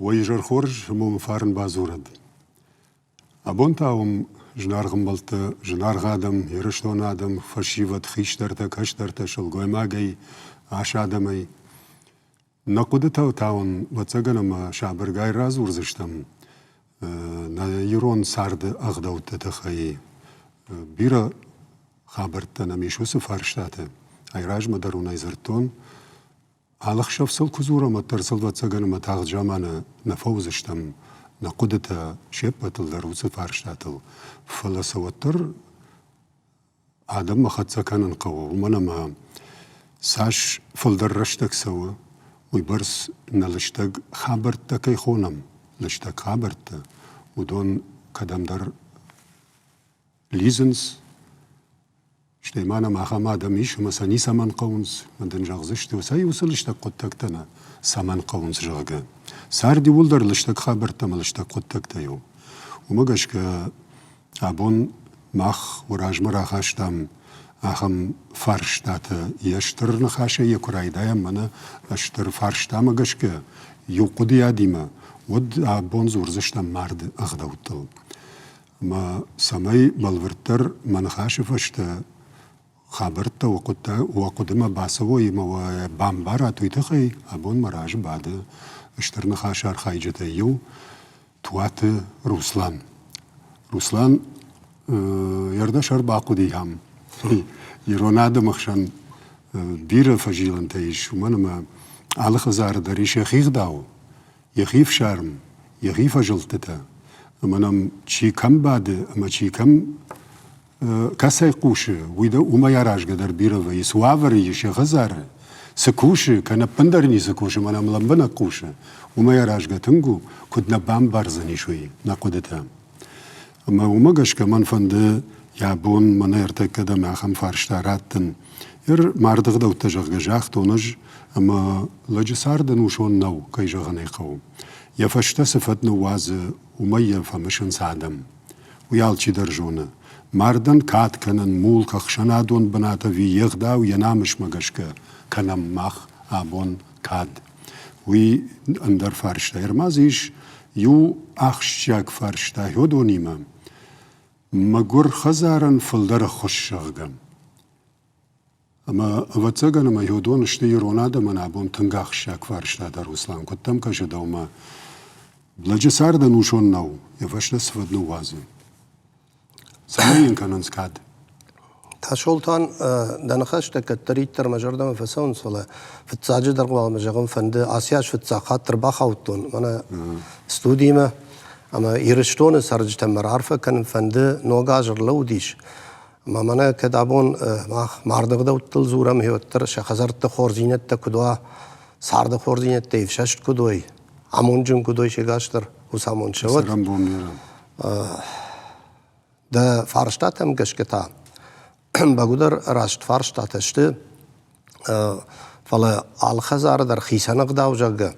ويجر خورج مو مفارن بازورد أبونتاهم جنار غمبلت جنار غادم يرشتون آدم فشيفت خيشترتا كشترتا شلقوي ماغي عاش آدمي نقودتا تاون بتسجنما شعبرغاي راز ورزشتم يرون سارد أغدوت تخي بيرا خابرتنا ميشو سفارشتاته أي راج مدرون أيزرتون على خشف سل كزورة ما ترسل بتسجنما تاغ جامانا نفوزشتم نقودتا شيبت الدروس فارشتاتل فلسوتر آدم ما خد سكان قوة ومنا ما ساش فلدرشتك سوا ويبرس نلشتك خابرتا كي خونم لشتك خابرتا ودون قدم در ليزنس شتيمانا ما خما دميش ومساني سمن قونس من دنجاغزشت وساي وصلشتك قدتكتنا سمن قونس جاغا ساردي ولدر لشتك خابرتا ملشتك قدتكتا يو ومغشك أبون ماخ وراج مراخاشتام أخم فرشتاتا يشتر نخاشا يكراي دايم منا أشتر فرشتام مغشك يو قدي آديما ود أبون زورزشتام مارد أغدوتل ما سمي بالورتر من خاشفشتا خابرتا وقدما باسوي ما بامبارا تويتخي أبون مراج بعد اشتر نخاشار خايجتا يو توات روسلان يردشر باقودي هم يروناد مخشن بير فجيلن تيش ومنما على خزار دريش يخيف داو يخيف شارم يخيف جلتتا منم چي كم بعد اما چي كم كسي قوش ويدا وما يراج قدر بير ويس وافري يش غزار سكوش كان بندرني سكوش منم لمبنا قوش وما يراج قتنگو كدنا بام برزني شوي نقودتا اما ومغش كمان فند يابون من يرتكد ما خم فارشتاراتن ماردغ دو تجغ جاخت ونج اما لجساردن وشون نو كي جغني قوم يفشت صفت نواز ومية فمشن سادم ويالچي درجونا ماردن كات كنن مول كخشنادون بناتا في يغدا وينامش مغشك كنم ماخ آبون كاد وي اندر فارشتا يرمازيش يو اخشيك فارشتا هودونيما مگر خزارن فلدر خوش شغم اما واتساگن ما يهودون اشتي رونادا من ابون تنگاخ شاك فارشتا در روسلان كتم كجدو ما بلجسار دا نوشون نو يفشت سفد نوازي سمين كانن سكاد تاشولتان دنخش تكتريت تر مجردم فسون صلا في التساجد درقوا مجرم فند آسياش في التساقات تربا خوتون مانا استوديما اما يرشتون سرج تمر عارفه كان فند نوغاجر لوديش اما مانا كدابون ماردغ دو تلزورم هيوتر شخزرت خورزينت كدوا سارد خورزينت تيفششت كدوي عمون جن كدوي شغاشتر وسامون شوت ده فارشتاتم گشكتا بقدر راشت فارشتاتشت فلا الخزار در خيسان اغداو جاگا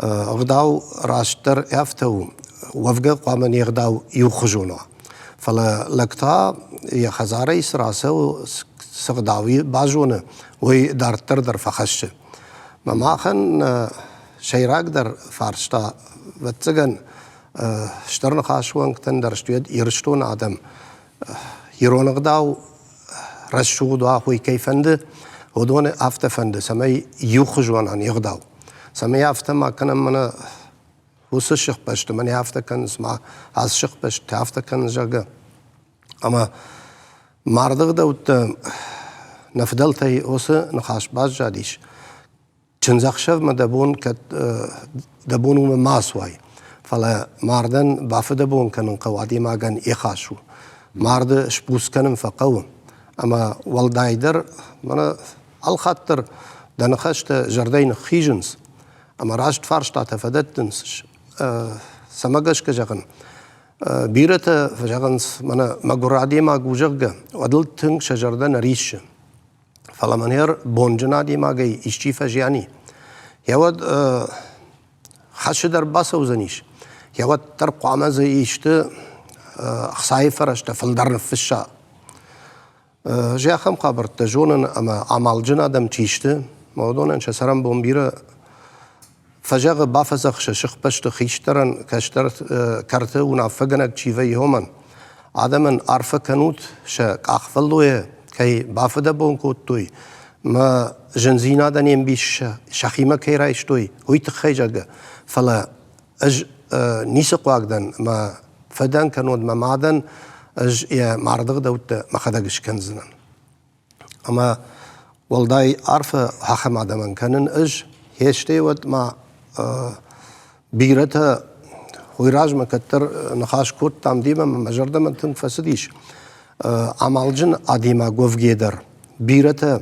اغداو راشتر افتو وفقا قامن يغداو يوخجونا فلا لكتا يا خزاري سراسه سغداوي باجونا وي دارتر در فخش ما ماخن شيراك در فارشتا وتسجن شترن خاشوان كتن در شتويد يرشتون آدم يرون اغداو رشو دوا خوي كيفند ودون افتفند سمي يوخجوان عن يغداو سمي افتما كان من وس الشيخ بشت من يافتا كان اسمع از الشيخ بشت يافتا كان جاگا اما ماردغ دوت نفدلتي وس نخاش باز جاديش چنزخشف مدبون كت دبون ماسواي فلا ماردن بافدبون كانن قوادي ما كان يخاشو مارد شبوس كانن فقوم اما والدايدر من الخطر دنخشت جردين خيجنس اما راشت فارشتا فدتنس سمجش كجغن بيرته فجغنس من مغرادي ما غوجغ ودلتن شجردن ريش فلا منير بونجنادي ما جاي اشتي فجياني يود خشدر باسوزنيش يود ترقوا مزي اشت خصاي فرشت فلدر فشا جا خم خبرت جونن اما عمل جنا دم تشيشت موضوعنا ان سرم بومبيره فجأة بافزخ شخ بشت خيشترن كشترت كرته ونافقنك شيفي هومن آدمن عرفه كنوت شك أخفلوه كي بافده بون كوتوي ما جنزينا دنيم بيش شخيمة كي رايشتوي هوي تخيجاga فلا أج نيسق واقدن ما فدان كنود ما معدن أج يا معرض دوت ما خدقش كنزنا أما والداي عرفه حخم آدمن كنن أج هيشتي ود ما بيرتها ويراج ما كتر نخاش كوت تام ديما مجرد من تنك فسديش عمالجن عديما قوف جيدر بيرتها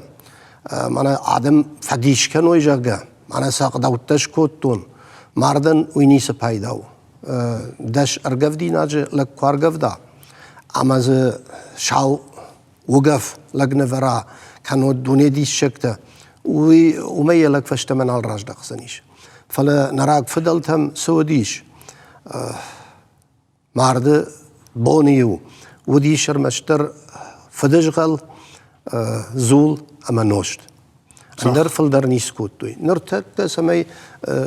مانا عدم فديش كان ويجاقا مانا ساق داوتش كوتون ماردن وينيس بايداو داش ارقف دي ناجي لك كوارقف دا اما ز شاو وقف لقنا فرا كانوا دوني دي الشكتا ومية لك فاشتمن على الراج دقسنيش فلا نراك فضلتهم سوديش مارد بونيو وديشر مشتر فدجغل زول اما نوشت اندر فلدر نيسكوت دوي نرتك سمي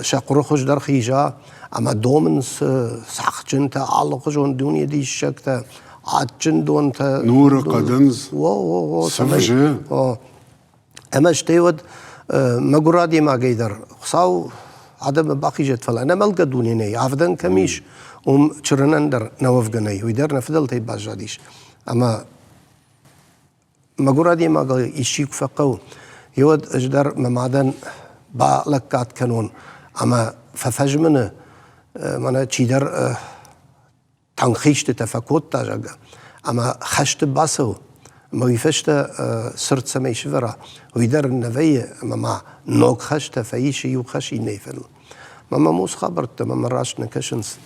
شاقرو خوش در خيجا اما دومن ساخجن تا عالقجون دوني دي الشكتا عادجن دون تا نور قدنز سمي اما اشتيود مقرادي ما قيدر خصاو عدم باقي جت فلا انا ملقى دوني عفدن كميش چرنندر نوفغني ويدر نفدل تي باجاديش اما مقرادي ما قال يشيك فقو يود اجدر ممادن با لكات كانون اما ففجمنه مانا چيدر تنخيشت تفكوت تاجا اما خشت باسو ما يفشت سرت سمي شفرا ويدر النبي ما نوك خشت فايش يوخشي نيفل ماما موس خبرت ماما راش نكشنس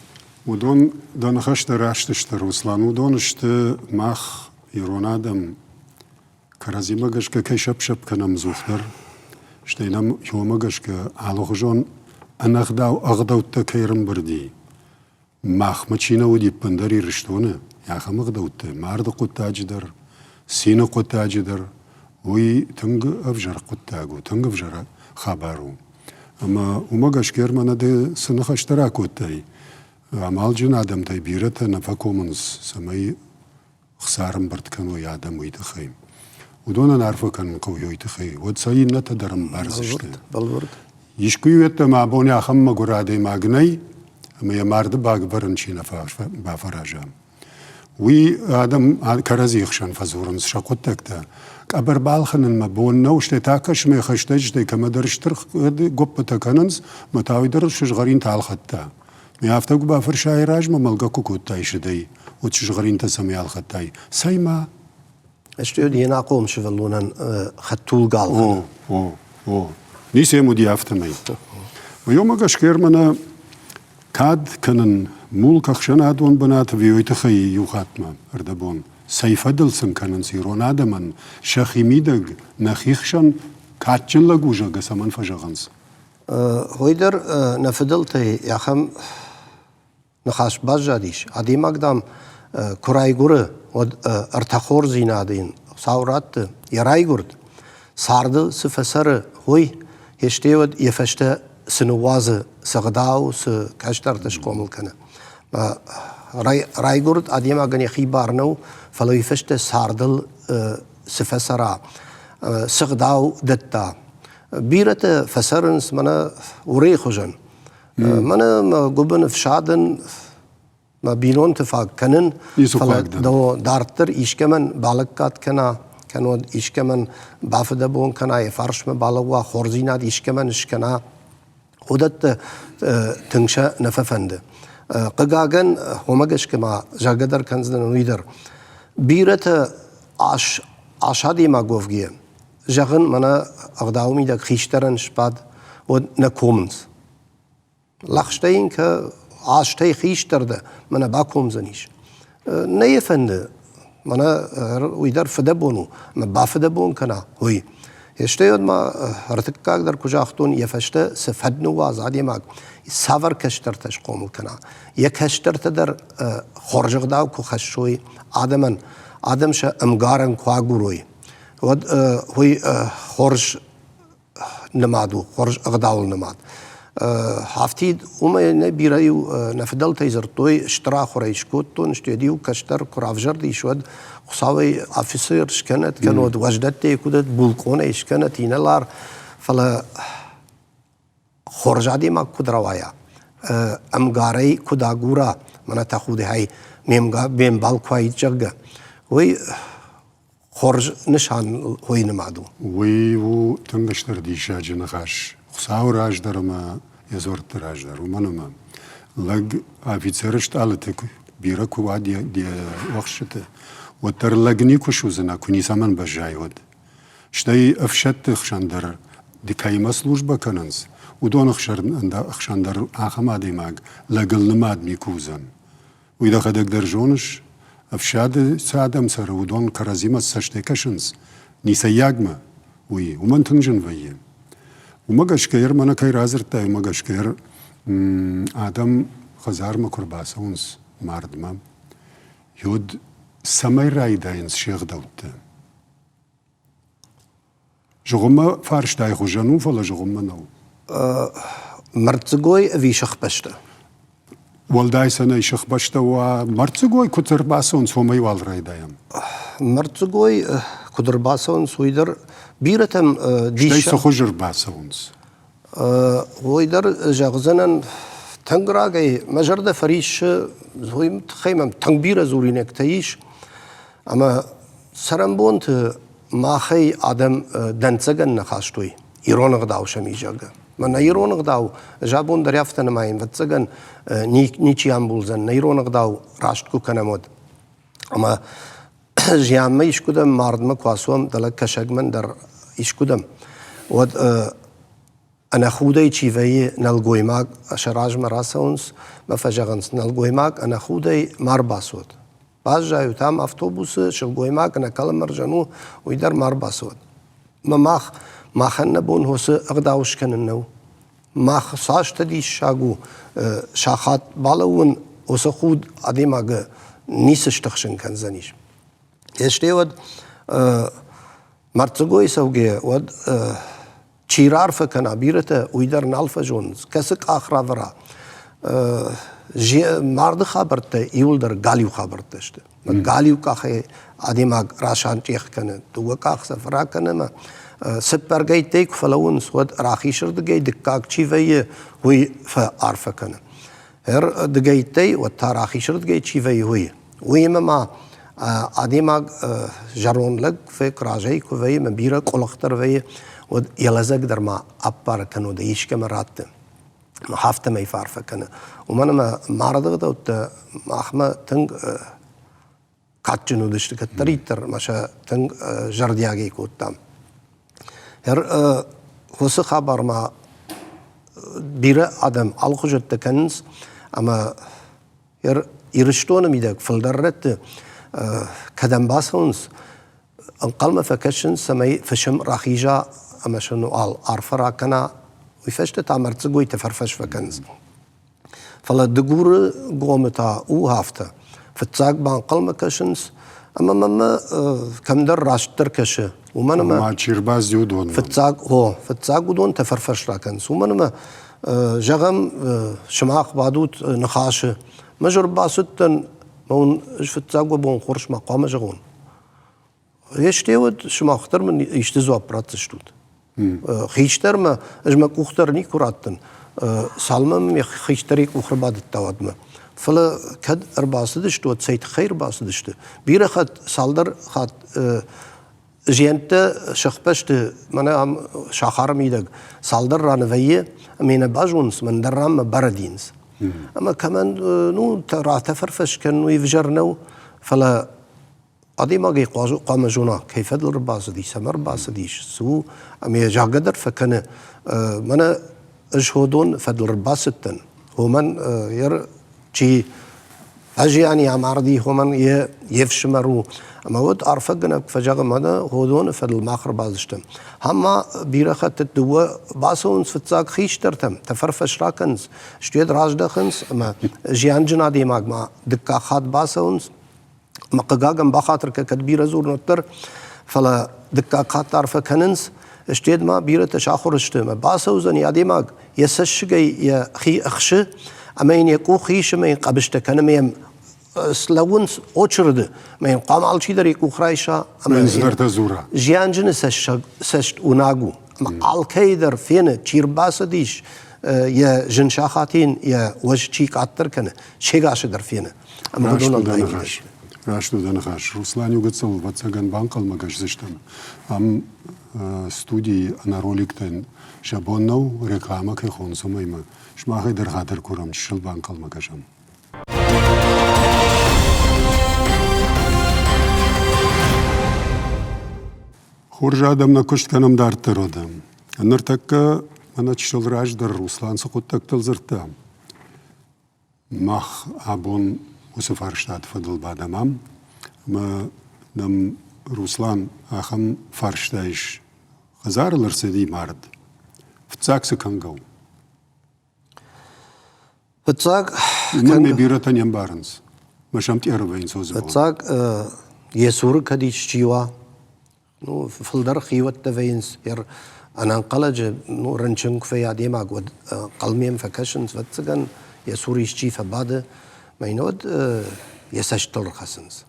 ودون دون خشت راشتشت روسلان ودون اشت ماخ يرونادم كرازي مغشك كي شب كنم زوخدر شتينم يو مغشك علوخجون اغداو تكيرم بردي ماخ مچينا ودي بندري رشتونه يا خمغدوت مارد قطاجدر سينا قطاجدر وي تنگ افجر قطاغو تنگ افجر خبرو اما ومغش كيرمانا دي سنخ اشتراكوتاي عمال جن آدم تاي بيرتا نفاكومنز سمي خسارم برد كانو يادم ويتخيم ودونا نعرفو كان قويو يتخي ودساي نتا درم بارزشت بالورد يشكيو يتا معبوني اخم مقرادي ماغني اما يمارد باق برنشي بافراجام وي آدم كرزي يخشن فزورن شاقوتك تا قبر بالخن المبون نوشت تاكش ما يخشتج دي كما درشتر قبتا كننز متاوي درش غرين تالخطا ميافتك بافر شايراج ما ملقاكو كوتاي شدي وتشغرين تسمي الخطاي سايما اشتيو دي ناقوم شفلونا خطول قال او نيسي مودي افتمي ويوم قشكير منا كاد كنن مولك خشنا دون بنات ويويتخي يوخاتما اردبون سيفدل سن كنن سيرون آدمن شخيميدق نخيخشن كاتجن لغوجا قسمان فجغنس هويدر نفدلتي يا خم نخاش باجاديش عدي مقدام كرايغور ود ارتخور زينادين ساورات يرايغورد سارد سفسر هوي يشتيود يفشت سنواز سغداو سكاشتر تشقومل كنا رايغورد عدي مقدام يخيبارنو فلو يفشت ساردل سفسرا سغداو دتا بيرة فسرنس منا وريخوجن منا ما قبن فشادن ما بينون تفاق كنن دو دارتر إيش كمان بالكات كنا كانوا إيش كمان بافدبون كنا يفرش ما بالوا خورزينات إيش كمان إيش كنا ودت تنشا نففند قجاجن همجش كما جاقدر كنزن ويدر بيرة عشادي ما قوفجيه جاغن منا اغداومي دا خيشترن شباد و نكومنز لخشتين ك عاشتي خيشتر دا منا باكومزنيش نيفند منا ويدر فدبونو ما بافدبون كنا هوي يشتيود ما رتكاك در كجا اختون يفشت سفدنو وازادي ماك سافر كشتر تشقوم كنا يكشتر تدر خورجغ داو كو خشوي آدم شا امگارن كواغوروي ود هوي خورج نمادو خورج اغداول نماد هافتید وما نبيريو نفدل تيزرتوي اشترا خوريش كوتون اشتيديو كشتر كرافجر دي شود خصاوي افيسير شكنت كانوا وجدت كودت بولكون شكنت ينلار فلا خرجادي ما كودروايا امغاري كوداغورا منا تاخود هاي ميمغا بين بالكواي جرجا وي خرج نشان هوي نمادو وي و تنگشتر ديشا جنخاش خصاو راج درما يزورت راج در ومنما لگ افيتسرشت آلتك بيرك وادي دي وخشته وتر لگني كشوزنا كوني سامن بجايود شتاي افشت خشندر دي كايما سلوجبا كننز ودون خشندر آخما ديماغ لگل نماد ميكوزن وإذا خدك درجونش افشاد سادم سر ودون كرازيما سشتكشنز نيسياغما وي ومن تنجن ويه ومگش كير منا كير حاضر تاي مگش كير آدم خزار ما كرباسونس ماردما يود سماي رايداينس شيخ داوت جغما فارش داي خوجانو فلا جغما نو مرتزقوي في شخ بشته والداي سنة شخ بشته ومرتزقوي كتر باسونس وما يوال رايدايم مرتزقوي كتر باسونس ويدر بيرتم ديشا شتاي سخجر باسونس ويدر جاغزنن تنگراغي مجرد فريش زوي متخيمم تنبير زورينك تايش اما سرمبونت ماخي آدم دنسگن نخاشتوي ايرون غداو شميجاغ من ايرون غداو جابون دريافتن ماين وتسگن نيچي امبولزن ايرون غداو راشتكو كنمود اما جيامي يشكدم ماردم كواسوم دلك كشگمن در يشكدم ود أنا خودي تشيفي نالجويماك أشراج مراسونس ما فجعنس نالجويماك أنا خودي مارباسود باز جايو تام أفتوبوس شلجويماك أنا كلام مرجانو ويدر مارباسود ما خن بون هوس أغداوش كننو ما خصاش تدي شاغو شاخات بالون هوس خود أديماغ نيسش تخشن كان زنيش يشتي ود مرتزقوي سوجي ود چیرار فکن بیرته ویدر نالف جونز کسک آخر ورا مرد خبرته یول در گالیو خبرته شده من گالیو کاخه آدم راشان چیخ کنه تو کاخ سفرا کنه ما سپر گی تیک فلون سود راخی شرد گی دکاک چی ویه وی فعرف کنه هر دگی تی و تا راخی شرد گی چی ویه وی ما آدم جرون لگ فکر راجعی کو ویه من بیره کلاختر ویه و يلزق در ما أبار كانوا دايش كم رات ما حافظ ما يفارف كنا ومن ما معرض غدوت ما أخما تنگ كاتجنو دشت كتريتر ماشا تنگ جردياجي كوتام هر وس خبر ما بيرة آدم الخجت كنز أما هر يرشتون ميدك فلدرت كدم باسونس انقل ما فكشن سمي فشم راخيجا اما شنو عرفرا كنا ويفشت تعمر تسقوي تفرفش فكنز فلا دقور قومتا او هافتا فتساق بان قلم كشنس اما ما كم در راشتر كشه ومن ما تشيرباز يودون فتساق ودون تفرفش راكنز ومن ما جغم شماق بادوت نخاش مجر باستن مون فتساق وبون خرش مقام جغون يشتيود شما اختر من يشتزو ابرات شتود خيشتر ما اجما كوختر ني كوراتن سالمم خيشتري كوخر بعد التوادم فلا كد ارباسدشت و سيت خير باسدشت بيره خد سالدر خد جينت شخبشت منا شاخار ميدق سالدر رانويه امين باجونس من درام بردينس اما كمان نو ترى تفرفش كانوا يفجرنو فلا أديما جي قام جونا كيف دل رباس دي سمر باس ديش سو أمي جاقدر فكان منا أجهدون فدل رباس التن هو من ير شيء أجي يعني عماردي هو من يفشمرو أما ود أرفقنا فجاق منا هودون فدل ماخر بازشتم هما بيرخة الدوا باسون فتساق خيش ترتم تفرفش راكنز شتيد راج دخنز أما جيان جنا دي ماغما دكا خات باسونز مقاقم بخاطر ككبيرة زور نطر فلا دكا خاطر فكننس steht ma biret shachor stimme basauzen ya demag yesashgay ya khi akhsh amain yaku khish mein qabshta kana mein slawns ochurde mein qamal chidar yaku khraisha من زرت زورا jianjne sest unagu ma alkaider fene chirbasadish ya jinshahatin ya wajchi qatter kana chegash der fene am godon راشتو دنخاش روسلان يوغتسل واتساغان بانقل ماغاش زشتم ام ستودي انا روليكتن شابونو реклама كي خونسوم ايما شماخي در خاطر كورم شل بانقل ماغاشم خورج ادم نكشت كانم دارت رودم نرتك انا تشل راج در روسلان سقوت تلزرتا مخ ابون وسفارشتات فضل بعدمام ما نم روسلان أخم فرشتايش خزار لرسدي مارد فتساك سكنجو فتساك من مبيرتن ينبارنس ما شمت يربين سوزبون فتساك يسور كديش جيوا نو فلدر خيوت تفينس ير أنا انقلج نو رنشنك في عديمك ود قلميم فكشنس فتسكن يسوريش جي فبعد ماينود يساشتل خسنس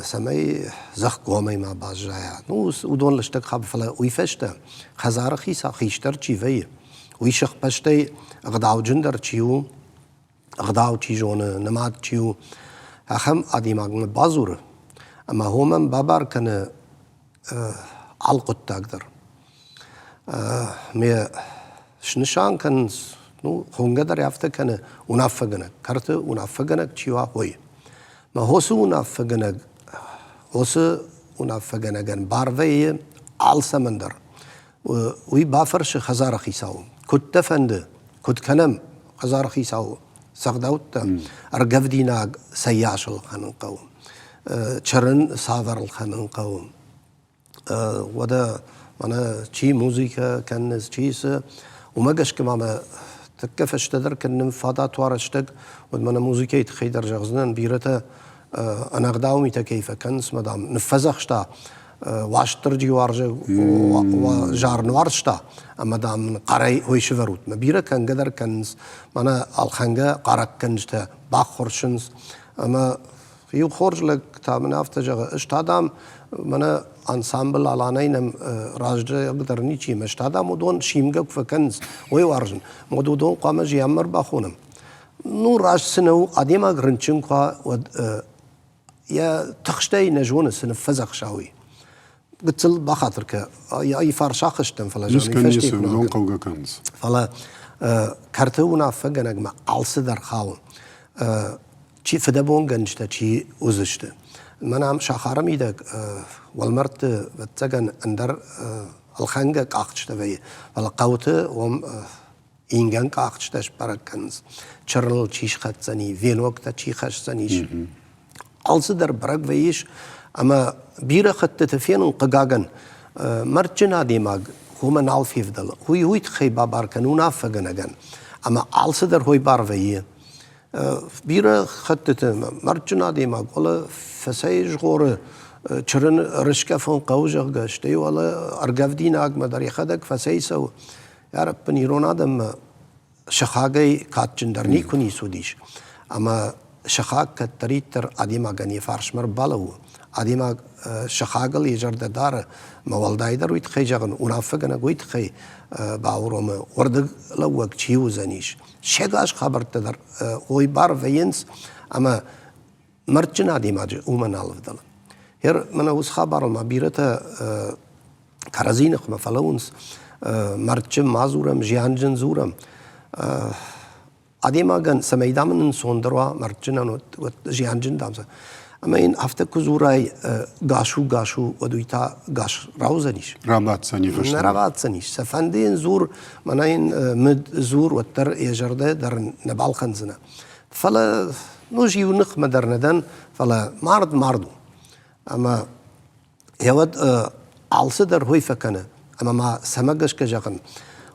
سمي زخ قومي ما باجايا نوس ودون لشتك خاب فلا ويفشتا خزار خيسا خيشتر تشيفي ويشخ بشتي اغداو جندر تشيو اغداو تشيجون نمات تشيو اخم ادي ماغن بازور اما هومن بابار كان علقت تقدر مي شنشان كان نو خونقدر يافته كان ونافقنك كرت ونافقنك تشيوا هوي ما هوسو ونافقنك هوسو ونافقنك بارفي على سمندر وي بافرش خزار خيساو كنت فند كنت كنم خزار خيساو سقداوت ارقف ديناق سياش الخنن قوم تشرن سافر الخنن قوم ودا انا تشي موسيقى كان تشيس وما قش كما تكفش تدر كنم فادات وارشتك ودمنا موسيقى تخيدر جغزنان بيرتا انا غداومي كيف كنس مدام نفزخشتا واشتر جوارج وجار نوارشتا اما دام قراي هوي شفروت مبيره كان قدر كنس مانا الخنجه قرق كنجتا باخورشنس اما يو خرج لك تامن افتجا اشتادام مانا انسامبل علانين راجد يقدر نيشي مشتادام ودون شيمجك فكنس وي وارجن مودون قام جيامر باخونم نور راج سنو اديما غرنچنكا ود يا تخشتي نجون سن فزخ شاوي قتل بخاطرك اي فرشاخشتن فلا جاني فشتي لون قوغا كنز فلا كارتونا فغنك ما الصدر خاون چی فدبون گنجتا چی اوزشته منام شاخارم ایدک والمرت بتجن اندر الخنجة قاقشته وی ولا قوته وم اینگن قاقشتش برکنز چرل چیش خد زنی ویل وقت چی خش زنیش الصدر برق ویش اما بير خدت تفين قجاجن مرجنا ديماغ هو من عالف يفضل هو تخي بابار كانونا فجنجن أما عالصدر هو بارفيه بير خدت مرجنا ديماغ ولا فسيج غور چرن رشكة فون قوجه قشتي ولا أرجف ديناغ مداري خدك فسيسو يا رب بنيرونا دم شخاجي كاتجندرني كوني سوديش أما شخاك كتريتر أديما غني فارش مر بالو أديما شخاجل يجرد دار ما والدايدر ويتخي جغن ونافقنا ويتخي باوروم ورد لوك تشيو زنيش شغاش خبر تدر وي بار فينس أما مرجنا أديما ومن الفضل هير من وس خبر ما بيرته كرزينخ ما فلونس مرجم مازورم جيانجن زورم أديما غن سميدامن سوندروا مرجنا وجيانجن دامس أما إن أفتح كزوراي غاشو ودويتا غاش راوزنيش رابط سني فشل رابط سنيش سفندين زور مناين مد زور وتر يجرده در نبال خنزنا فلا نوجي ونخ مدرندن فلا ماردو أما يود عالصدر هوي فكنا أما ما سمجش كجاكن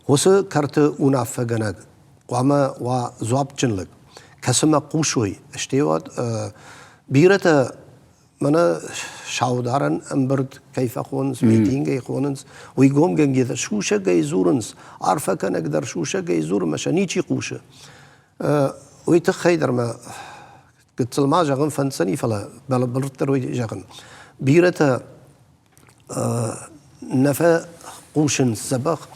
وس كرت ونافجنا قام وزواب جنلك كسمة قوشوي اشتيوات بيرته منا شاودارن امبرد كيف خونس ميتينج خونس ويقوم جنجي شوشة جاي زورنس عارفة كان أقدر شوشة جاي زور مشانيتي قوشة ويتخيدر ما قلت ما جاغن فنسني فلا بل برتر ويجاغن بيرتا نفا قوشن سبخ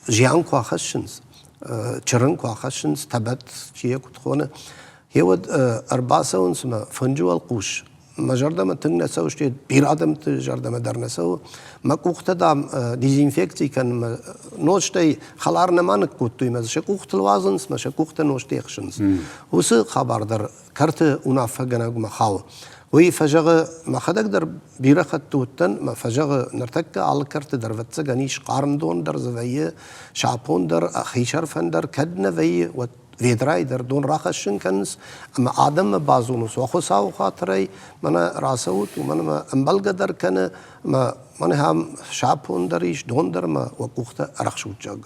جيان كوا خشنس چرن كوا خشنس تبت شيء كتخونه هيود أربعة ما فنجوا القوش ما جردم تنجنا سوشتي بيرادم تجردم درنا سو ما كوخت دام ديزينفكتي كان نوشتي خلارنا ما نكوتوي ما شكوخت الوازنس ما شكوخت نوشتي خشنس وس خبر در كرت ونافقنا ما خاو وي فجغ ما خدك در بيرخت توتن ما فجغ نرتك على كرت در فتسغنيش قارندون در زويه شابون در خيشر فندر كدنا في ويدراي در دون راخشن كنس اما ادم بازونس وخساو خاطري منا راسوت ومن امبلغ در كن ما من هم شابون دريش دون در ما وقوخت رخشوت جاغ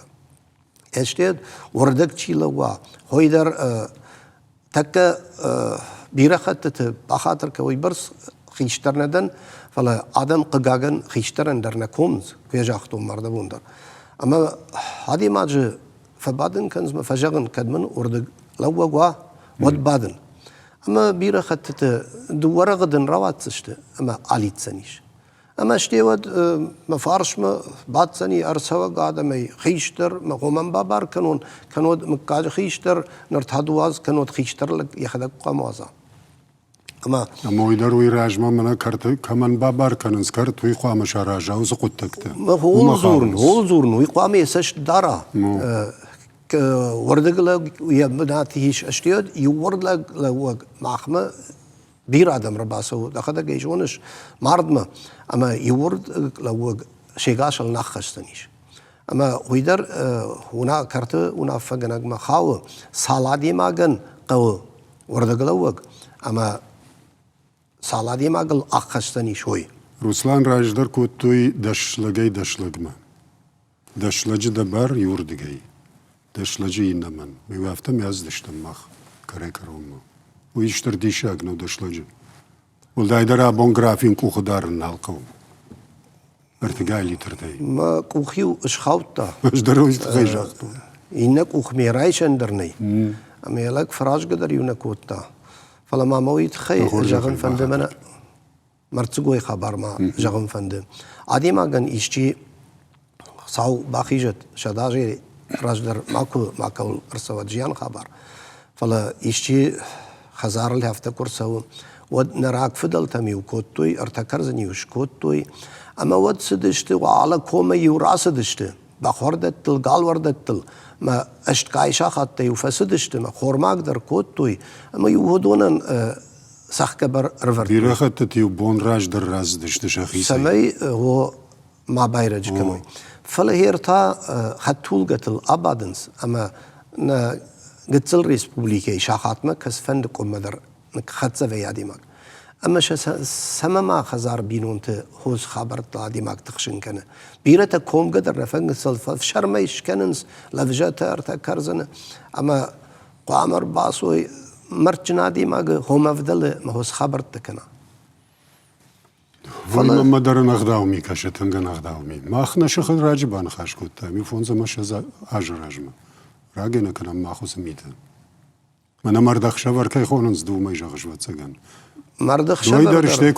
اشتد وردك تشيلوا هوي در تك بيرخت بخاطر كوي برس خيشتر ندن فلا آدم قجاجن خيشترن در نكومز كيجاختم مرد بوندر أما هذه ماج فبعدين كنز ما فجعن كدمن ورد لوجوا ود بعدين أما بيرخت دوّر غدن روات سشته أما عليت سنيش أما اشتيود ما فارش ما بعد سني أرسوا قاعدة ما خيشتر ما قومن بابار كانود مكاج خيشتر نرتهدواز كانود خيشتر لك يخدك قاموزا أما ويدروي راجما منا كرت كمان بابار كاننس كرت ويقام شراجا وزقتكت هو زورن ويقام يسش دارا وردقلا يبناتيش اشتيود يورد لك معخمه بير آدم رباسو دخل جيشونش مردما أما يورد لو شيء النخستنيش أما ويدر هنا كرت هنا فجنا ما خاو سالادي ما جن قو ورد قلوق أما سالادي ما قل أخستنيش هوي روسلان راجدر كوتوي دشلجما دشلج دبر يورد جاي دشلجي إنمن بيوافته يزدشتم مخ كريكرومو ويشتر ديشاق نو دشلج والدايدرا بون جرافين كو خدار نالقو ارتقالي ترتي ما كوخيو اشخاوتا اش دروش تخيجاختو إنك وخميرايش اندرني أما يلاك فراج قدر يونكوتا فلما مويت خي جاغن فندمنا مرتقوي خبر ما جاغن فندم عادي ما كان إشتي صاو باخيجت شداجي راجدر ماكو ارسوا جيان خبر فلا إشتي خزار اللي هفتكر سو ود نراك فضل تمي وكوتوي ارتكرزني وشكوتوي أما ود سدشت وعلى كوما يوراس دشت بخوردت قال وردت ما اشت كايشا خطي وفسدشت ما خورماك در كوتوي أما يوهدون سخكبر رفر بيرخت بون راج در راز دشت شخيصي سمي هو ما بايرج كموي فلا هيرتا خطول قتل أبادنس أما قتل ريسبوبليكي شاخات ما كسفندق ومدر خدسة في ياديماك أما سما ما خزار بينونت هوز خبرت لاديماك تخشن كنا بيرتا كوم قدر رفنق سلفة شرميش كننس لفجاتا ارتا كرزنا أما قامر باسوي مرجنا ديماك هم أفضل ما هوز خبرت كنا فلا ما در نخداومي كاشتنغ نخداومي ما أخنا شخد راجبان خاش كوتا ميفونزا ما شزا أجراجما راجنا كنا ما خص ميتا من مردخ شفر كي خوننس دو ما يجاش واتسجن مردخ شفر دوي درشتي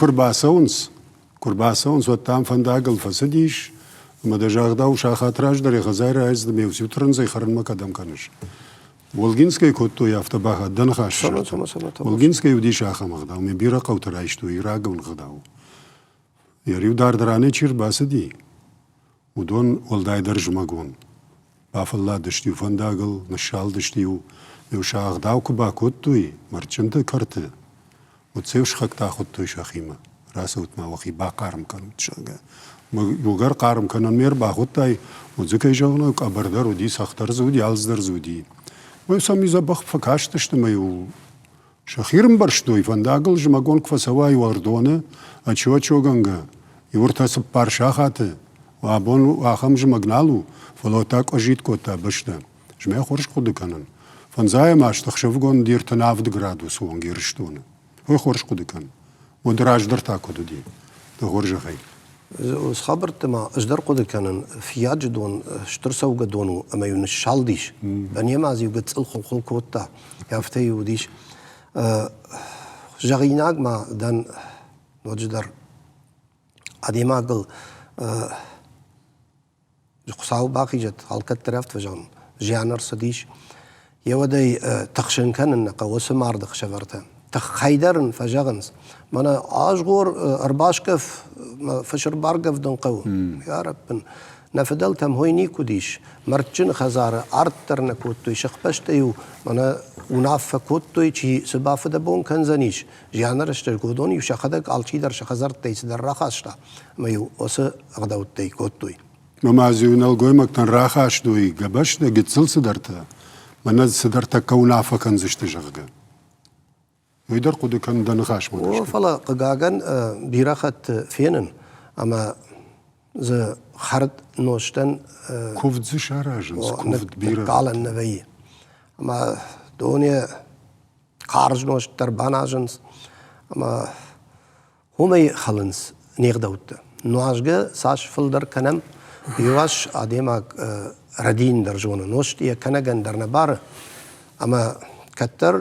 كرباسونس وتام فنداقل فسديش ما دجاغ داو شاخات راج دري خزاير عايز دمي وسيوترن زي خرن ما قدم كانش ولجينسكي كوتو يافتا باها دن خاش ولجينسكي ودي شاخه مغداو من بيرا قوت رايشتو يراغ ونغداو يريو دار دراني چير باسدي ودون ولداي درج ماغون بافلا دشتيو فنداقل نشال دشتيو يوشاغ داو كبا كوتوي مرچنت كرت وتسيوش خك تاخد توي شاخيمه راسوت ما وخي باقارم كانوا تشاغا موغر قارم كانن مير باخد تاي وزكاي جاونا قبردر ودي سختر زودي الزدر زودي ويسمي زبخ فكاشتشت مايو شخيرم برشتوي فنداقل جماغون كفسواي وردونه اتشو چوغنگا يورتاس بارشاخاته وابون واخم جماغنالو فلوتاك اجيت كوتا بشتا جماع خورش خود كانن فنزاي ماش تخشفغون دير تنافد غرادوس وونغيرشتونه هو خورش خود كان ودراج درتا كودو دي دغورج غي وس خبرت ما اجدر قد كان في يجدون اشترسوا قدونو اما ينشال ديش بني مازي وقد الخل كوتا يافتي وديش جغيناق ما دان وجدر اديما قل قصاو باقي جت حلقت ترافت فجان جيانر سديش يودي تخشن كان النقا وسمار دخ شفرتان تخيدرن فجغنس مانا اشغور ارباش كف فشر بارقف دون قو يا رب نفدل تم هويني كوديش مرتشن خزارة ارتر نكوتوي شخبشتيو مانا وناف كوتوي چي سباف دبون كنزنيش جيانر اشتركودوني وشخدك الچي در شخزرت تيس در راخاشتا ميو وس اغداوت تي كوتوي مما زيونال قويمك تن راخاش دوي قبش دا قتسل سدرتا منز سدرتا كونافا كنزشت جغغا ويدر قدو كان دنخاش مدرش وفلا قاقن بيراخت فينن اما ز خرد نوشتن كوفد زش راجنس كوفد بيراخت قال النبي اما دوني خارج نوشت تربان جنس اما همي خلنس نيغدوت نواجه ساش فلدر كنم يواش اديما ردين درجون نوشت يا كنغن در نبار اما كتر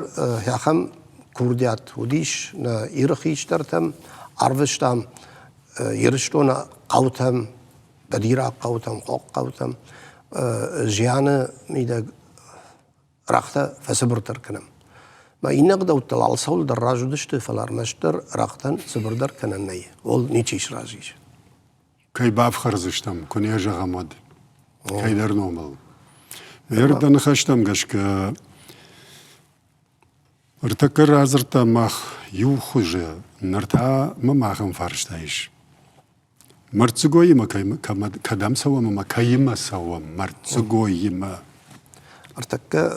ياخم كورديات وديش نا يرخيش ترتم عرفشتم يرشتون قوتم بديرا قوتم قوق قوتم جيانا ميدا رخته فسبر تركنم ما ينقدو طلال صول دراجو دشت فلارمشتر رختن سبر در كنن ني ول نيچيش راجيش كي باب خرزشتم كوني جغمد كي در نومل يردن خشتم قشك ارتكر عزرتا مخ يوخج نرتا ما ماخم فارشتايش مرتسقوي ما كدام سوا ما كيما سوا مرتسقوي ما ارتك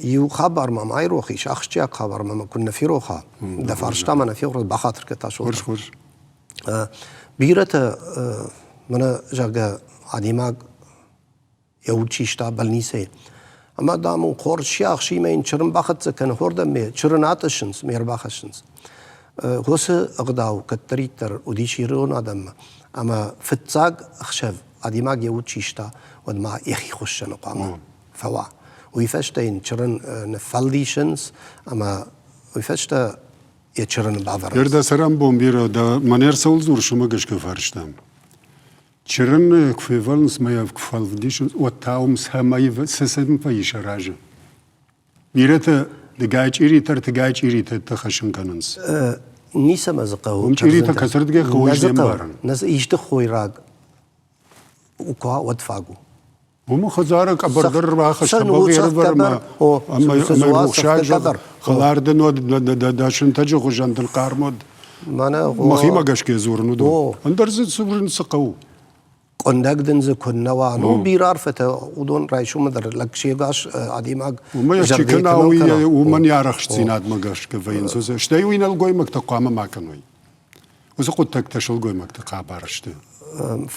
يو خبر ما معي روخي شاخشتيا خبر ما كنا في روخا دا فارشتا ما في روخ بخاطر كتاشو خرج بيرتا منا جاگا عديماق يوتشيشتا بلنيسي اما دامون خور شياخ شي مين چرن باخت كان هوردم مي چرناتشنس مير باخشنس غوس اغداو كتريتر وديشيرون ادم اما فتزاق اخشف عديماق يوتشيشتا ودما يخي خشن قام فوا ويفشتين چرن نفالديشنس اما ويفشتا يچرن باور يردا سرام بومبيرو دا منير سول زور شما گشك فارشتم چرن اكويفالنس ما يفالديشنس وتاوم سماي سسم فايش راجه بيرتا دگايچ ايريتر تگايچ ايريتر تخشن كننس نيسا مزقو هم ايريتا كسرت گه خوش دمبارن نز ايشت خوي راگ وكا ودفاقو ومو خزارك أبردر باخش تبغي ربر ما يروخشاج خلار دنو داشن تجي خجان القارمود ما خيما قاش كيزور ندو اندرزت صبر نسقو قندق دنز كنا وانو بيرار فتا ودون رايشو مدر لك شي قاش عديماق وما يشتي كنا ومن يعرخش تسينات ما قاش كفاين سوسه شتاي وين القوي مكتقامه ما كانوي وزقو تكتشل قوي مكتقا بارشته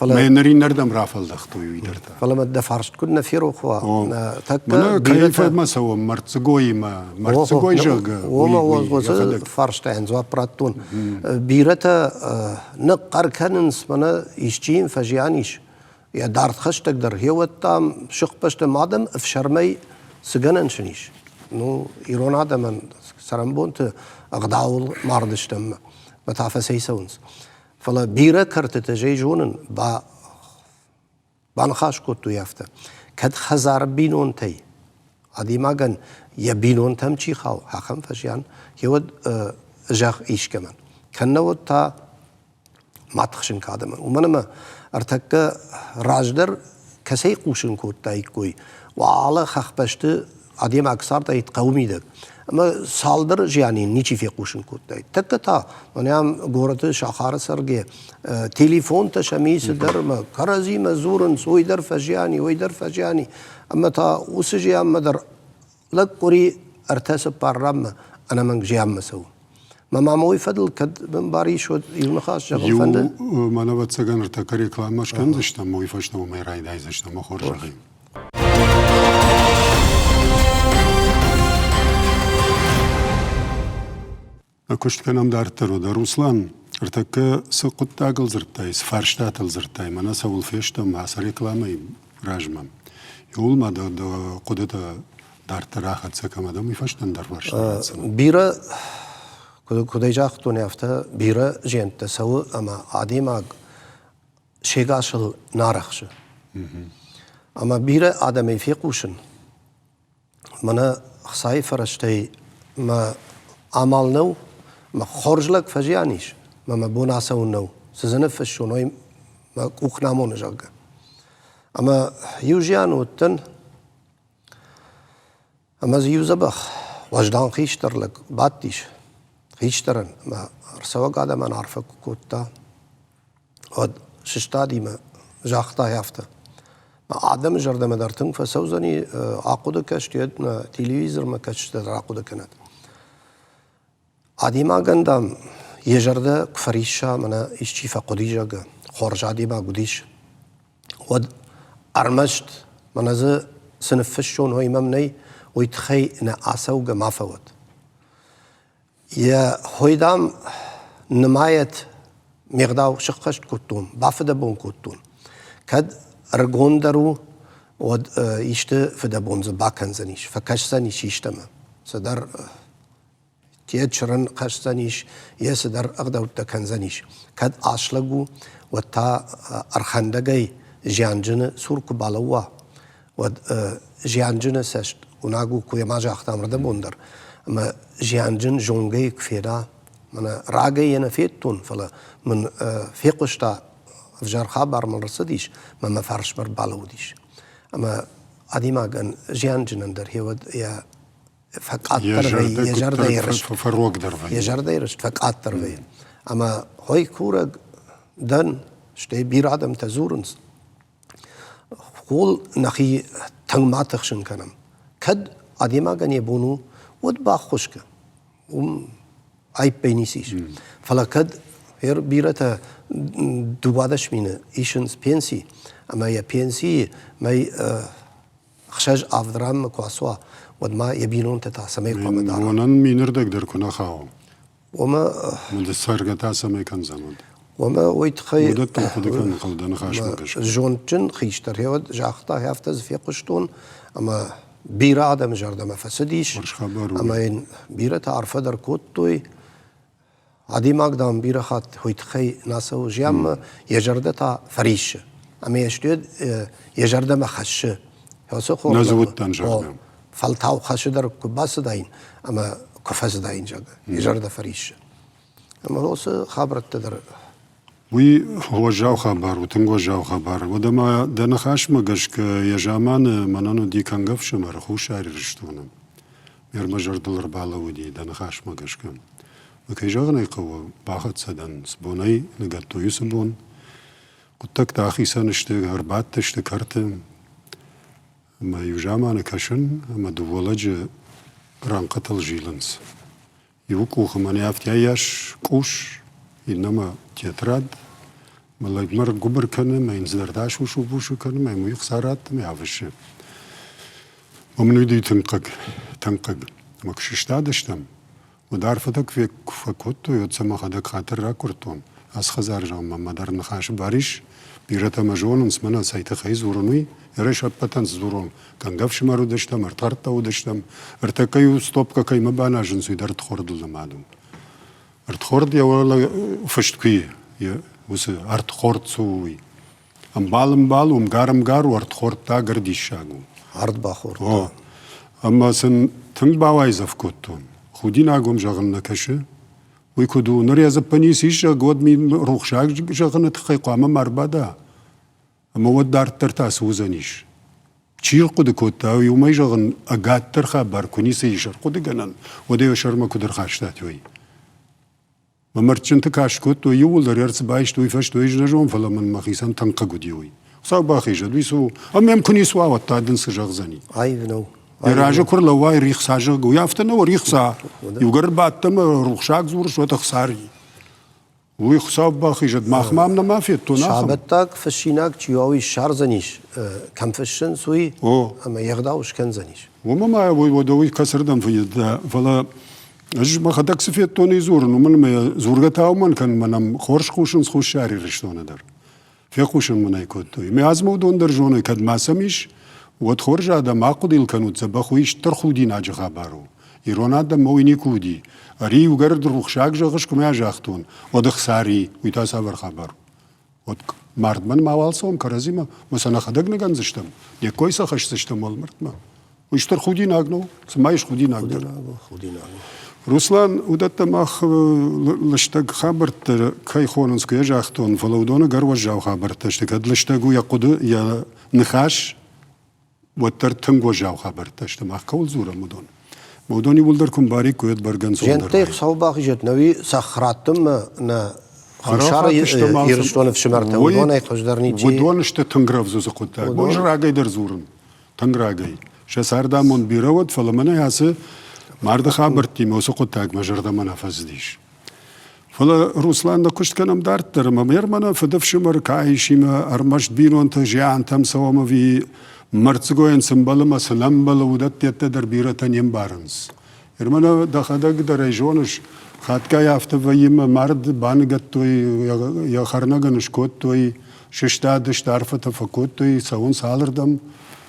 ما ينري نردم رافل دختو يدرتا فلما دفرشت كنا في روخوا تك كيف ما سوى مرتسقوي ما مرتسقوي جاق وما وز فرشت عن زوا براتون بيرتا نقر كننس منا يشتين فجيانيش يا دارت خش تقدر هي وتام شق بشت مادم في شرمي سجنن شنيش نو يرون هذا من سرمبونت اغداول ماردشتم بتعرف سيسونس فلا بيرة كرت تجي جونن بانخاش كتو يافتا كد خزار بينون تي عدي ما جن يبينون تم شي خاو حقم فشيان يود جاخ إيش كمان كنا ود تا ما تخشن كادما ومن ما ارتك راجدر كسي قوشن كوت تاي كوي وعلى خخ بشت عدي ما أكثر تاي تقومي دك اما سالدر جياني نيچي في قوشن كوتاي تكتا منيام غورت شاخار سرگه تليفون تشميس در ما كرزي مزورن سوي در فجياني وي در فجياني اما تا وسجي ام در لقري ارتس بارم انا من جيام مسو ما موي فضل كد من باري شو ينخاش شغل فند ما نبت سجن ارتكري كلامش كندشت موي فشتو مي راي دايزشت ما خورجي أكشت كلام دارترو دا روسلان ارتك سقط تاقل زرتاي سفارشتات الزرتاي مناسا والفيشتا مع سري كلامي راجمم يقول ما دا قدتا دارتر آخد سكما دا ميفشتن در فرشتات بيرا كوديجا خطوني أفتا بيرا جين تسوى أما عادي ما شيغاشل نارخش أما بيرا آدمي في قوشن منا خصاي فرشتي ما عمل نو ما خرج لك فجيانيش ما بونا سو نو سزنف الشونوي ما كوخنامون جاك أما يوجيانو التن أما زيو زبخ وجدان خيشتر لك باتيش خيشترن ما رسوا قاعدة ما نعرفك كوتا ود ششتادي ما جاختا يافتا ما عدم جرد ما درتن فسوزني عقود كشتيد تلفزيون ما كشتيد عقود كنت عادي ما قندم يجرد كفريشة منا إيشي فقديجة خارج عادي ما قديش ود أرمشت منا ز سنفشون هو إمامني ويتخي نعسوج ما فوت يا هيدام نماية مقداو شقشت كتون بافد بون كتون كد أرجون درو ود يشت فدا بونز باكن زنيش فكش زنيش يشتما صدر تيجرن قش زنيش يصدر أقدر تكن زنيش كد أشلقو وتا أرخندقي جانجن سورك بالوا ود جانجن سشت وناقو كوي ما جا ختام ردا بوندر ما جانجن جونجي كفيدا من راجي أنا فيتون فلا من في قشتا فجار خبر من رصديش ما فرش بر بالوديش أما عادي ما كان جانجن اندر هيود يا فقط تربي يجر دايرش فروق دربي يجر دايرش فقط تربي أما هاي كورة دن شتى بير آدم تزورنس قول نخي تنگ ما تخشن كنم كد عادي ما كان يبونو ود باخشك أي بينيسيش فلا كد هير بيرته دوبادش مينه إيشنس بينسي أما يا بينسي ما خشاج أفدرام كواسوا ود ما يبينون تتعسمي قام دارا ونن مينر دقدر كنا خاو وما من السرقة تعسمي كان زمان وما ويتخي ودت خد كان خلدنا خاش مكش جونتن خيشتر هيود جاختا هافتز في قشتون أما بيرا آدم جرده ما فسديش أما إن بيرا تعرف در كوتوي عادي ما قدام بيرا خات هويتخي ناسو جيام يجرده تا فريش أما يشتود يجرده ما خش هسه نزود تنجرده فلتاو خش در كباس داين أما كفاس داين جاga يجرده فريش أما هسه خبرت تدر وي هو جاو خبر وتنگو جاو خبر ودما دنخاش مگش که یجامان منانو دی کنگفش مرخو شاری رشتونم میر مجر دلر بالا ودی دنخاش مگش که وكي جاغني قوة باخد سدن سبوني نقطو يسبون قلتك تاخي سنشتك هربات تشتك هرتم ما يجامع كشن ما دولج ران قتل جيلنس يوكو خماني افتياش كوش إنما تيتراد ما لقمر قبر كان ما ينزدرداش وشو بوشو كان ما يمو يخسارات ما يعفش ومن يدي تنقق ما كششتادشتم ودارفتك في فكوتو يتسمى خدك خاطر راكورتون أس خزار جام ما در نخاش باريش بيرتا مجون اسمنا سايت خيز ورنوي يرش بتن زورون كان قفش مرو دشتم ارترتا ودشتم ارتكيو ستوب كاي مبانا جنسي درت خورد زمادو ارت خورد يا ولا فشتكي يا وس ارت خورد سوي ام بال غارم غار ورت خورد تا غردي شاغو عرض باخور اما سن تنگ باوايز افكوتون خودينا قوم جاغن كشه ويكودو نريا زبانيسيش قود مين روخ شاق جاغن تخيقو اما مربادا اما ودار ترتاس وزنيش تشيل قد كوتا يوم يجاغن اقات ترخا باركونيسي يشر قد قنن وديو شرما كدر خاشتاتوي ومرتشن تكاش كوتو يول در يرس بايش توي فش توي جنجون فلا من مخيسان تنقا قديوي صاق باخي جد ويسو ام يمكن يسوا وطادن سجاغ زني ايفنو يراجع كور لواي ريخ ساجا ويافتنا وريخ سا يوغر باتم روخشاك زور شو تخساري ويخساب باخي جد ماخمامنا ما في التوناخم شعبتك فشيناك تشيواوي شار زنيش كم فشن سوي اما يغداوش كان زنيش وما ودوي كسر دم في فلا أج ما خدك سفيت توني زور ومن ما زور قتاو من كان منام خورش خوشن خوش شاري رشتونه در في خوشن من يكون توي ما عزمو دون درجونه كد ما سميش وتخرج هذا ما قديل كانوا تسبخويش ترخودي ناج خبرو يرونات دم مويني كودي أري وقرد روخشاك جاغش كم يجاختون ودخساري ويتاسافر خبر ود مرد من ما والسوم كرزيما مثلا خدق نگنزشتم دي كويسه خشتشتم والمرد ما ويشتر خودي ناغنو سمايش خودي ناغدر خودي ناغنو روسلان ودت ماخ لشتق خبرت كاي خوننسكو يجاختون فلودون غرو جاو خبرت اشتقد لشتقو يقود يا نخاش وترتنگو جاو خبرت اشتماخ كول زوره مودوني ولدركم باريك كويت برغن سوندر جنتي صوباخ جت نوي سخراتم نا خشار يرشتون في شمرته ودون يخجدرني جي ودون اشت تنگرف زو قطا بوج راگي در زورن تنگراگي شساردا من بيرود فلمنا ياس مرد خبرتي موسو قطا مجرد منافذ ديش فلا روسلان دا كشت كنم دارت در مير منا فدف شمر كايشيما ارمشت بينون تجيان تم سوما في مرتزگوين سنبال ما سنبال ودت يتدر بيرتن يمبارنس ارمنا دا خدق در ريجونش خاتكا يافت ويما مرد بانگت توي يا خرنگنش كوت توي ششتادش تعرفت فكوت توي سون سالردم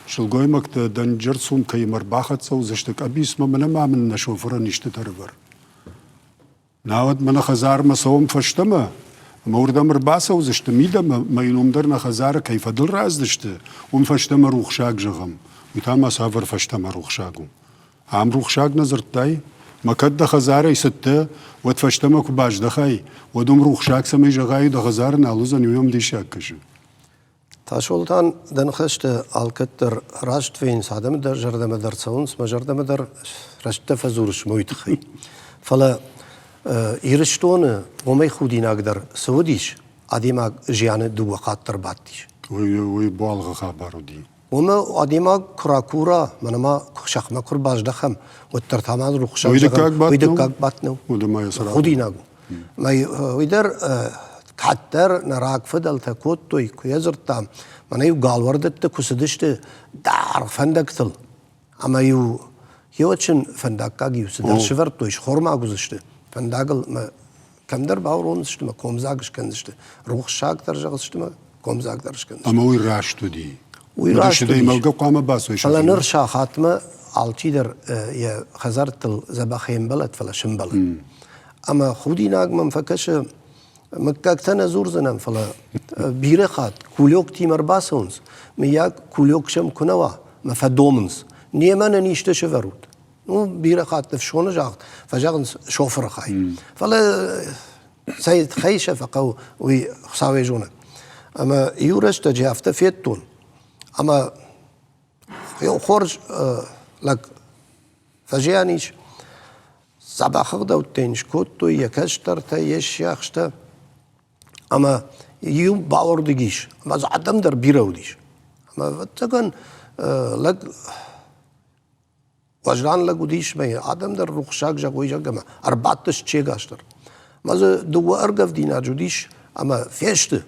شلگوي مكت دنجرسون كي مرباخت سو زشتك ابيس ما من نشوفر نشت تربر ناود من خزار ما سوم فشتما مورد مرباسه وزشت ميدا ما ينوم درنا خزار كيف دل راز دشت فشتما روخشاك جغم وتاما سافر فشتما روخشاكو عم روخشاك نظرت داي ما كد خزاره يسته وتفشتما كباش دخاي ودوم روخشاك سمي جغاي د خزار نالوزن يوم دي شاكش تاشولتان دنخشت الكتر راشت فين سادم در جردم در سونس ما جردم در رشت فزورش مويتخي فلا يرشتون ومي خودي نقدر سوديش اديما جيان دو وقات ترباتيش وي بالغ خبرو دي وما اديما كراكورا منما شخما كرباش دخم والترتامان روخشا ويدكاك باتنو ودما يسرا خودي ناغو ما ويدر كاتر نراك فدل تكوتوي كيزرتا من يو قال وردت كسدشت دار فندقتل اما يوتشن فندقاق يوسدر شفرتويش خورما گذشته فندقل ما كم در باورون شت ما كومزاگش كنشت روخشاك درجه ما كومزاگ درش كنشت اما وي راشتو دي ويراشتو دي ملقا قامه باسو فلا نرشا خاتمه alçi der ya خزرت زباخين بلد فلا شمبلد اما خودي ناگ من فكش مكاكتنا زور زنم فلا بيرخات كولوك تيمر باسونز ميا كولوك شم كنوا ما فدومنز نيمان نيشته شفروت نو بيرخات تفشون جاخت فجاغن شوفر خاي فلا سيد خيشه فقو وي خساوي جونا اما يورش تجافت فيتون اما يو خرج لك فجيانيش صباح خدا وتينش كوتو يكشتر تيش يخشتا اما يوم باور دقيش اما زعدم در بيروديش اما تكن لك وجران لك وديش مي عدم در رخشاك جاكوي جاكما اربعتش تشي غاشتر ما دو ارقف دينا جوديش اما فيشت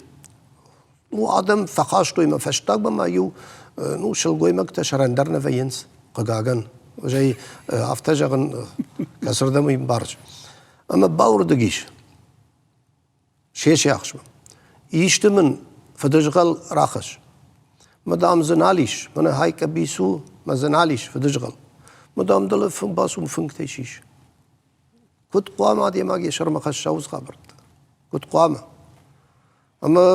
نو عدم فخاشتو اما فشتاك بما يو نو شلقوي مكتا شرندرنا فينس قاقن وجاي افتجغن كسر دمي بارج اما باور دقيش شيش يخشم يشتمن فدجغل راخش مدام زناليش من هاي كبيسو ما زناليش فدجغل مدام دل فم باسو فنكتيشيش كنت قوام عادي ما جي شرم خشاوز خبرت كنت قوام اما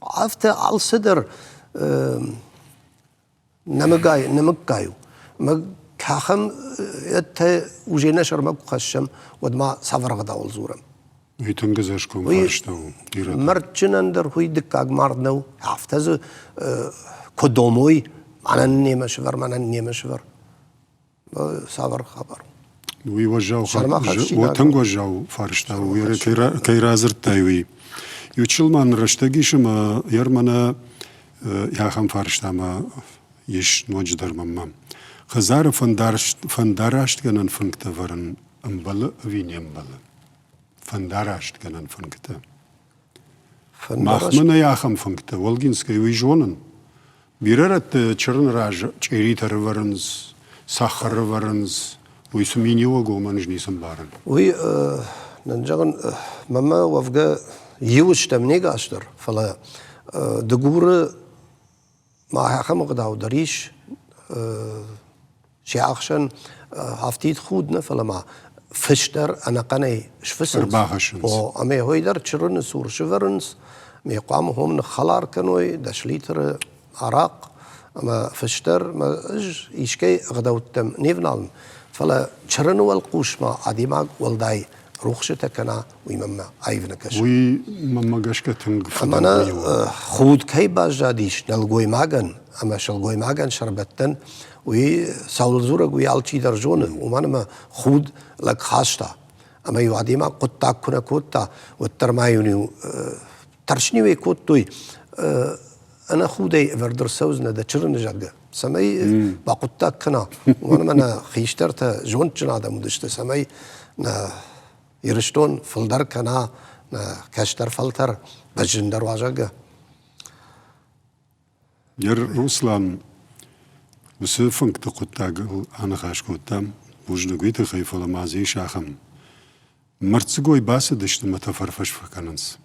عفت على الصدر نمكايو ما كاخم يت وجينا شرمك خشم ودما سفر غدا والزورم يتنجزشكم فرشتو مرتشنندر هوي دكاك ماردنو عفتز كدوموي معنا نيمة شفر معنا نيمة شفر سفر خبر ويوجهوا وتنجوجوا فرشتو وير كي رازر تايوي يوتشلمان رشتاقيشما يرمنا يا خم فرشتما يش نوجدر ممام خزار فندارشت جنن فنكتا ورن امبل وينيم بل فندارشت جنن فنكتا مخمنا يا خم فنكتا والجنسكي ويجونن بيررت چرن راج چيري تر ورنز سخر ورنز ويسميني وقومنج نيسم بارن وي ننجغن مما وفقا يوش تمنيق أشتر فلا دقور ما حقم قداو دريش شي أخشن هفتيت خودنا فلا ما فشتر أنا قناي شفسنس أرباخشنس وأمي هويدر تشرن سور شفرنس مي قام هم نخلار كنوي دشليتر عراق أما فشتر ما إيش إيشكي غداو تم نيفنالن فلا تشرنو القوش ما عديماق والداي روخشته كنا ويمما عيفنكش وي مما قشكة تنقف أما أنا خود كي باجاديش نلقوي ماغن أما شلقوي ماغن شربتن وي ساول زورق وي alçi درجون وما ما خود لك خاشتا أما يوادي ما قطع كنا كوتا والترمايوني ترشني وي كوتوي أنا خودي فردر سوزنا دا چرن جاقة سمي باقطع كنا وانا منا خيشترتا جون جنادا مدشت سمي يرشتون فلدر كنا كشتر فلتر بجندر واجاقة ير روسلان بس فنك تقطع أنا خاش كوتام بوجد قويت خيف ولا مازي شاخم مرتزقوي باس دشت متفرفش فكننس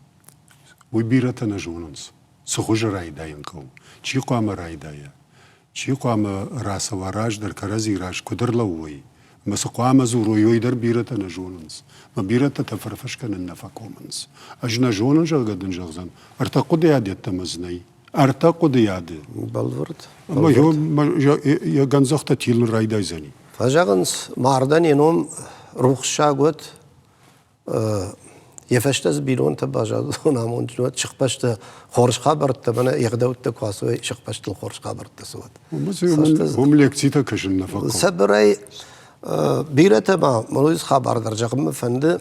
ويبيرتنا جوننس سخوج رايداين قو چي قام رايدايا چي قام راس وراج در كرزي راج كدر لوي مس قام زورو يويدر بيرتنا جوننس ما بيرت تفرفش كن نفقومنس اجنا جونن جلقدن جغزن ارتقد ياد يتمزني ارتقد ياد بالورد ما هو يا غنزخت تيل رايداي زني فجاغنس معردن ينوم روخ شاغوت يفشتز بيرون تباجاد نامون جنوت شخبشت خورش خبرت تبنا يغدوت تكواسوي شخبشت الخورش خبرت تسوت هم ليكتيتا كشن نفقو سبري بيرته ما مروز خبر در جغم فند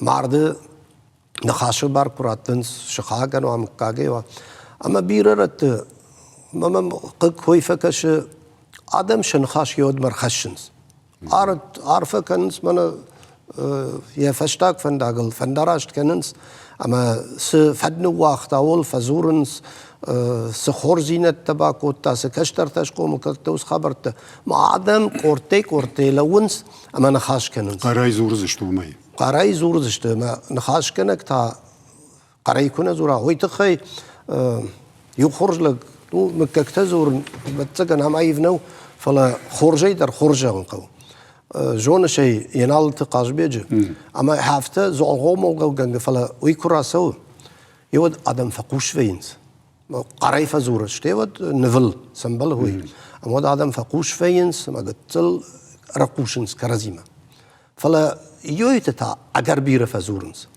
معرض نخاشل بار براتنس شخاغن وام كاغي اما بيرت مم كوي فكش ادم شنخاش يود مرخشنس عارفه كنس من يفشتاك فنداغل فندراشت كننس اما س فدن واخت اول فزورنس سخورزينت تباكوتا سكشتر تشقوم كتوس خبرت ما ادم قورتي لونس اما نخاش كننس قراي زورزشتو ماي قراي زورزشت ما نخاش كنك تا قراي كنا زورا ويتخي يخرج لك مككتزور بتسكن هم عيفنو فلا خرجي در خرجه نقو جون شيء ينال تقاش بيجي اما حافته زعغوم وقنق فلا ويكراسو يود ادم فقوش فينس قراي فزور شتيود نفل سمبل هوي اما ادم فقوش فينس ما قتل رقوشنس كرزيمه فلا يويتتا اگر بير فزورنس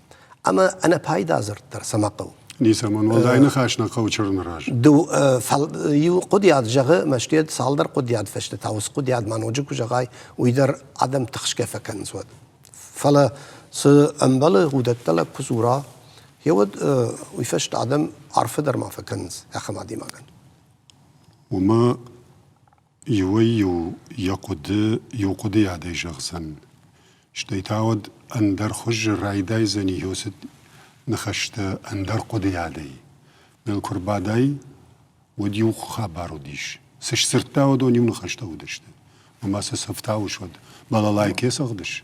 اما انا بايدا زر در سمقو نيسا من والله خاشنا قوچرن راج دو فل يو قديات جغه مشتيد سالدر قديات فشت تاوس قديات مانوجو جغاي ويدر عدم تخشك فكن سود فلا س امبل ودتل كسورا يود ويفشت عدم عرف در ما فكنز يا خمادي ماغن وما يوي يقود يادي جغسن شتيتاود اندر خج رايداي زني يوسد نخشت اندر قديادي بالكرباداي وديو خبارو ديش سش سرتاو دونيو نخشتاو دشت وما سسفتاو شود بالالاي كيس اغدش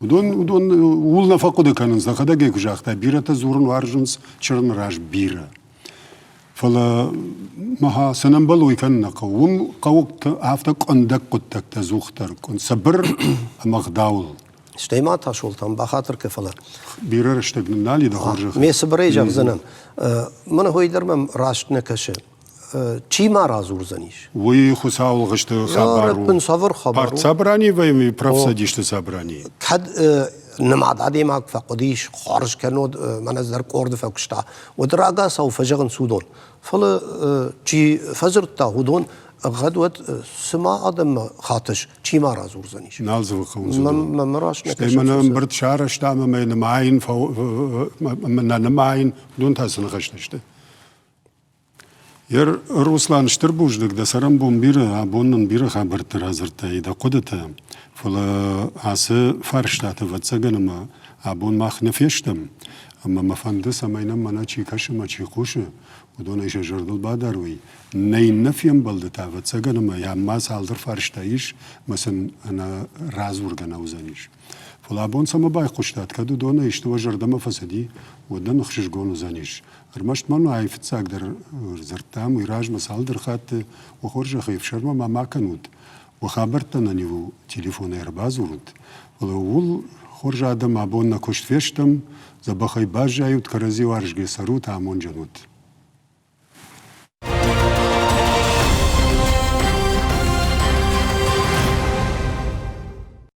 ودون ولنا فقد كانن زخدا جيك جاختا بيرتا زورن وارجنس چرن راج بيرا فلا مها سننبلو يكن قوم قوقت عفتك عندك قدك تزوختر كن صبر مغداول شتيمات شولتان بخاطر كفلا بيرر اشتغلنا لي دخرج مي صبري جغزنن من هو يدرم راشت نكشه چی ما رازور زنیش وی خساول غشت خبرو بن صبر خبرو صبراني وي بروفسا ديشت صبراني كد نمعد عدي معك فقديش خارج كنود من از در قرد فكشتا ودراغا سوف جغن سودون فلا چی فزرتا هودون غدوت سما آدم خاطش چی ما رازور زنیش نالزو خون ما مراش نكشه من برد شعر اشتام من معين من نمعين دون تاسن غشتشته ير روسلان شتربوجدك ده سرم بومبير بونن بير خبر ترازرتا إذا قدته فلا عسى فرشته وتسجنما أبون ماخ نفيشتم اما مفندس امینم منا چی کش ما چی خوشه و دونش جردل بادروی نی نفیم بلدتا و تسگن ما یا ما سالدر فرشتایش مثلا انا راز ورگن اوزنیش فلابون سما بای خوشتاد کدو دونش تو جردم فسدی و دن خشش گونو زنیش ارمشت منو عیفت ساق در زرتام ویراج مسال در خط و خورج خیف شرما ما کنود و خبرتنا نیو تلفن ارباز ورد ولو خورج آدم ابون نکشت فشتم زبخای باج جایود کرزی وارش گسرو تامون جنود